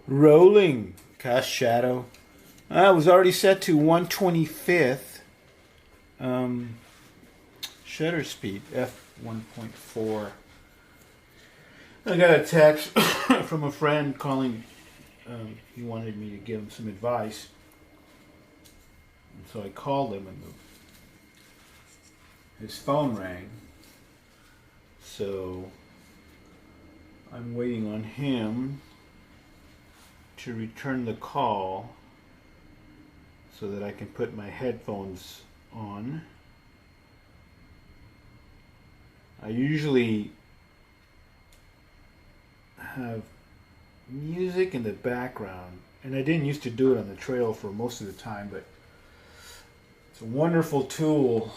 Rolling. Cast shadow. It was already set to 125th. Um, shutter speed f1.4. I got a text from a friend calling. He wanted me to give him some advice. And so I called him and his phone rang. So I'm waiting on him to return the call so that I can put my headphones on. I usually have music in the background, and I didn't used to do it on the trail for most of the time, but it's a wonderful tool.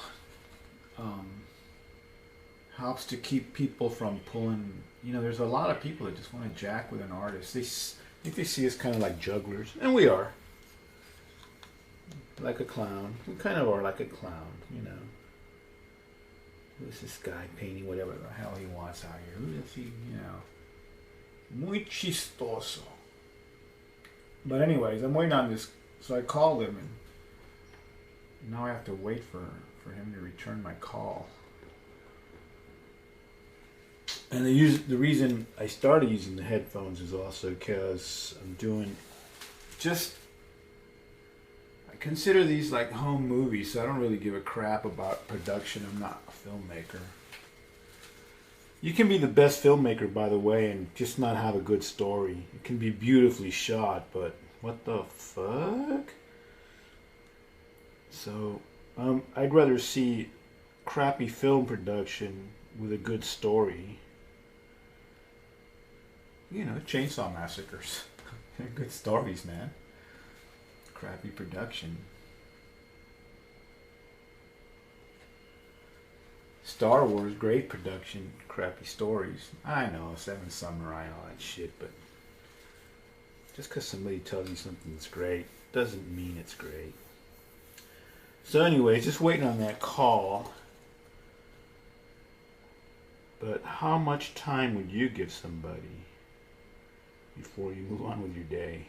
Helps to keep people from pulling. There's a lot of people that just want to jack with an artist. They think they see us kind of like jugglers, and we are. Like a clown. We kind of are like a clown. Who's this guy painting whatever the hell he wants out here? Who is he? Muy chistoso. But anyways, I'm waiting on this. So I called him, and now I have to wait for him to return my call. And the reason I started using the headphones is also because I'm doing I consider these like home movies, so I don't really give a crap about production. I'm not a filmmaker. You can be the best filmmaker, by the way, and just not have a good story. It can be beautifully shot, but what the fuck? So, I'd rather see crappy film production with a good story. Chainsaw Massacres. They're good stories, man. Crappy production. Star Wars, great production, crappy stories. I know, Seven Samurai and all that shit, but just because somebody tells you something's great doesn't mean it's great. So anyways, just waiting on that call. But how much time would you give somebody before you move on with your day?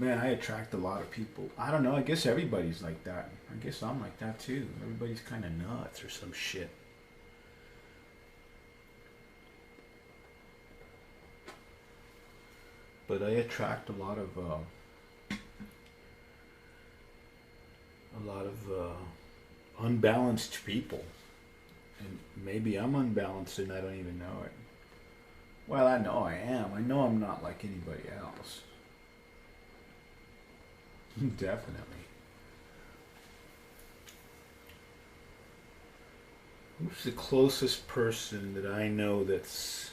Man, I attract a lot of people. I don't know, I guess everybody's like that. I guess I'm like that too. Everybody's kind of nuts or some shit. But I attract a lot of unbalanced people. And maybe I'm unbalanced and I don't even know it. Well, I know I am. I know I'm not like anybody else. Definitely. Who's the closest person that I know that's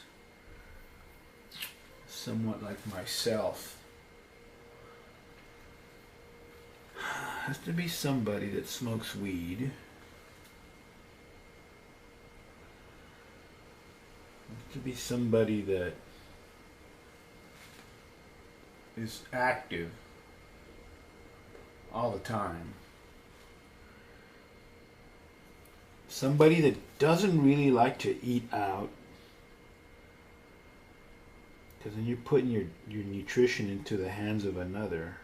somewhat like myself? Has to be somebody that smokes weed. Has to be somebody that is active all the time. Somebody that doesn't really like to eat out, because then you're putting your nutrition into the hands of another.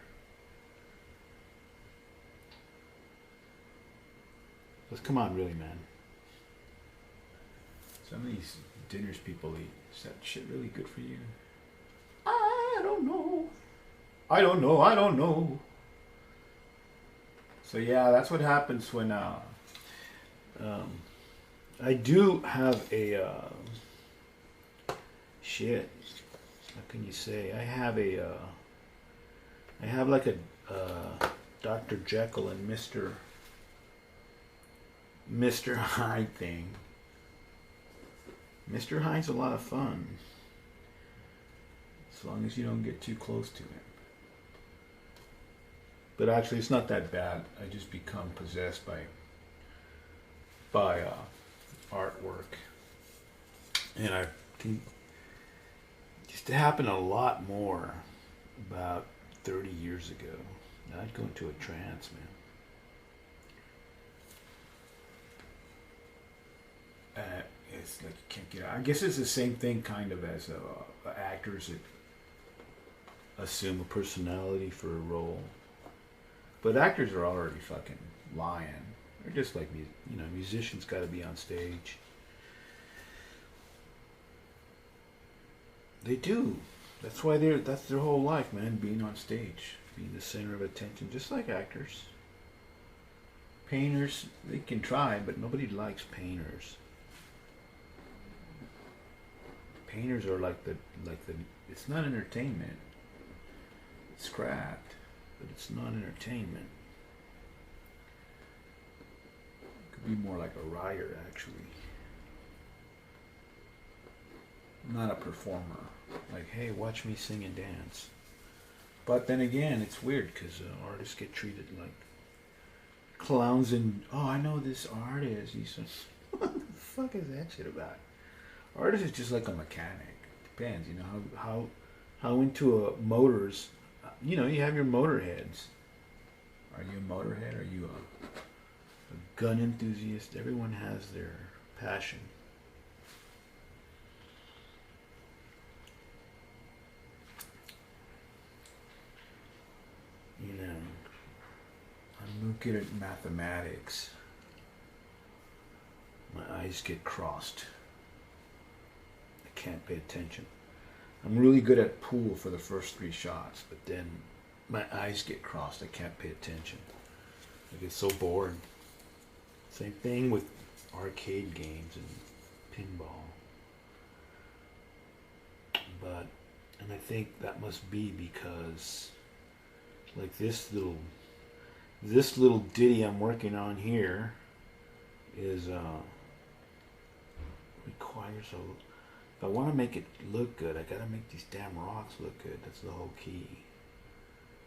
Let's come on, really, man. Some of these dinners people eat, is that shit really good for you? I don't know. I don't know. So yeah, that's what happens when I do have a shit. What can you say? I have like a Dr. Jekyll and Mr. Hyde thing. Mr. Hyde's a lot of fun, as long as you don't get too close to him. But actually, it's not that bad. I just become possessed by artwork, and I think it used to happen a lot more about 30 years ago. I'd go into a trance, man. it's like you can't get out. I guess it's the same thing kind of as actors that assume a personality for a role. But actors are already fucking lying. They're just like, musicians got to be on stage. They do. That's their whole life, man, being on stage, being the center of attention, just like actors. Painters, they can try, but nobody likes painters. Painters are like the it's not entertainment. It's craft, but it's not entertainment. It could be more like a writer, actually. Not a performer. Like, hey, watch me sing and dance. But then again, it's weird because artists get treated like clowns and, oh, I know this artist. He says, what the fuck is that shit about? Artist is just like a mechanic. Depends, how into motors. You have your motorheads. Are you a motorhead? Are you a gun enthusiast? Everyone has their passion. I'm no good at mathematics. My eyes get crossed. I can't pay attention. I'm really good at pool for the first 3 shots, but then my eyes get crossed. I can't pay attention. I get so bored. Same thing with arcade games and pinball. And I think that must be because, like, this little ditty I'm working on here is requires if I want to make it look good, I gotta make these damn rocks look good. That's the whole key.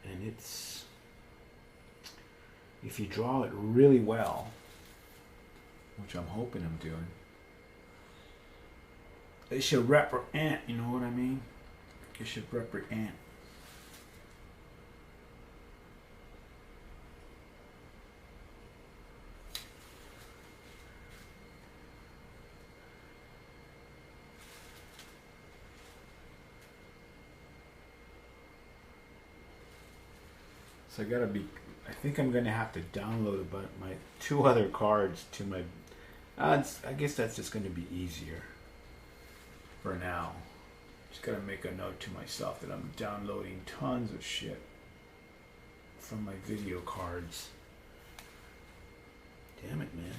And it's, if you draw it really well, which I'm hoping I'm doing, it should represent, you know what I mean? It should represent. So I think I'm going to have to download my 2 other cards to my, I guess that's just going to be easier for now. Just got to make a note to myself that I'm downloading tons of shit from my video cards. Damn it, man.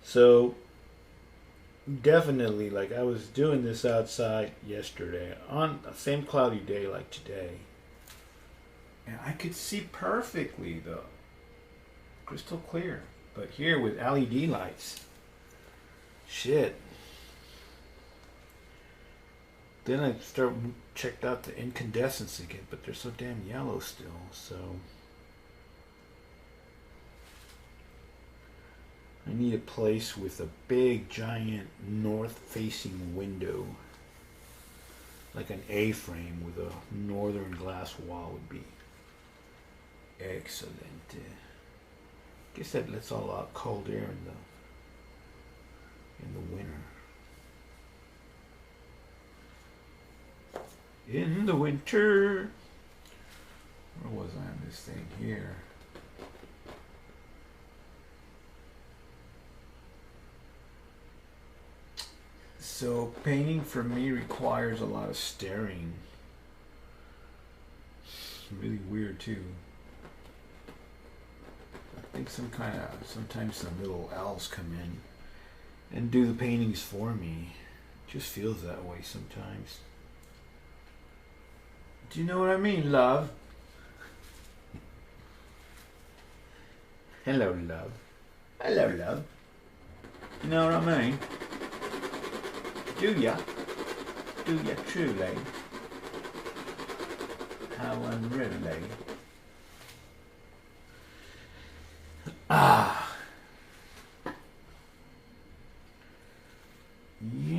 So, definitely, like, I was doing this outside yesterday on the same cloudy day like today. And I could see perfectly, though. Crystal clear. But here with LED lights. Shit. Then I checked out the incandescents again, but they're so damn yellow still, so I need a place with a big, giant, north-facing window. Like an A-frame with a northern glass wall would be excellent. Guess that lets all out cold air in the winter. In the winter. Where was I on this thing here? So painting for me requires a lot of staring. It's really weird too. I think sometimes some little elves come in and do the paintings for me. It just feels that way sometimes. Do you know what I mean, love? Hello, love. Hello, love. You know what I mean? Do ya? Do ya truly? How unruly. Ah.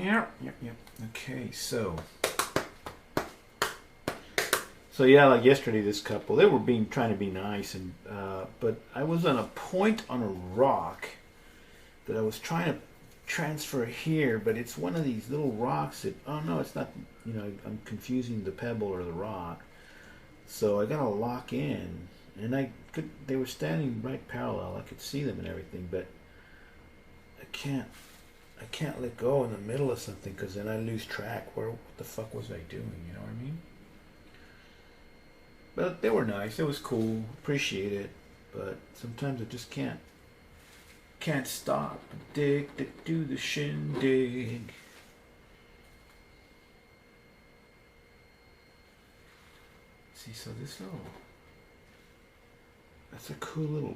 Yep. Okay, so yeah, like yesterday, this couple, they were trying to be nice, but I was on a point on a rock that I was trying to transfer here, but it's one of these little rocks that, oh no, it's not, you know, I'm confusing the pebble or the rock. So I gotta lock in, and they were standing right parallel. I could see them and everything, but I can't let go in the middle of something, because then I lose track. What the fuck was I doing? You know what I mean? But they were nice. It was cool. Appreciate it. But sometimes I just can't stop. Addicted to the shindig. See, so this little, that's a cool little,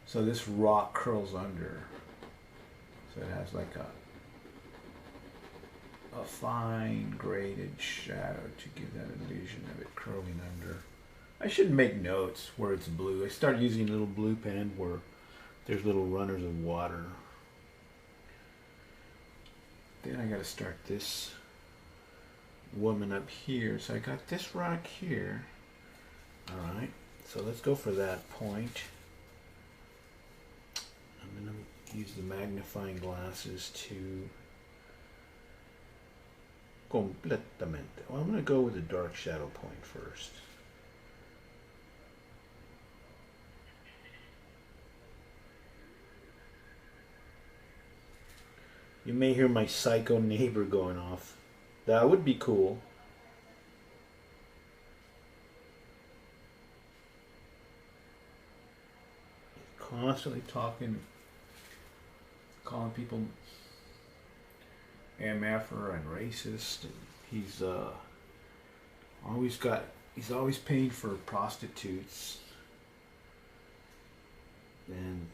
so this rock curls under. So it has like a fine graded shadow to give that illusion of it curling under. I should make notes where it's blue. I start using a little blue pen where there's little runners of water. Then I gotta start this woman up here. So I got this rock here. Alright, so let's go for that point. I'm gonna use the magnifying glasses to completamente. Well, I'm gonna go with the dark shadow point first. You may hear my psycho neighbor going off. That would be cool. Constantly talking, calling people MFer and racist. And he's always paying for prostitutes, and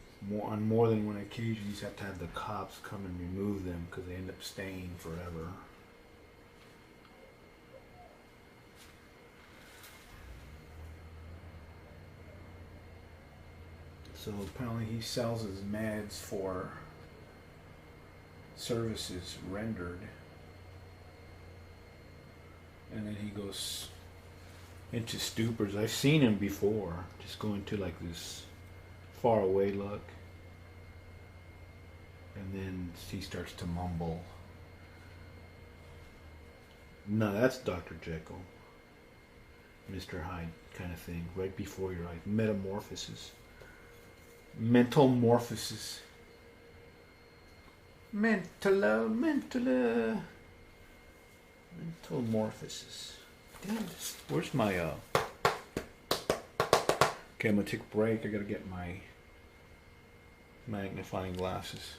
on more than one occasion he's had to have the cops come and remove them because they end up staying forever. So apparently he sells his meds for services rendered, and then he goes into stupors. I've seen him before, just go into like this far away look, and then he starts to mumble. No, that's Dr. Jekyll, Mr. Hyde kind of thing, right before your eyes. Metamorphosis. Mental morphosis. Mental morphosis. Damn, where's my okay, I'm gonna take a break. I gotta get my magnifying glasses.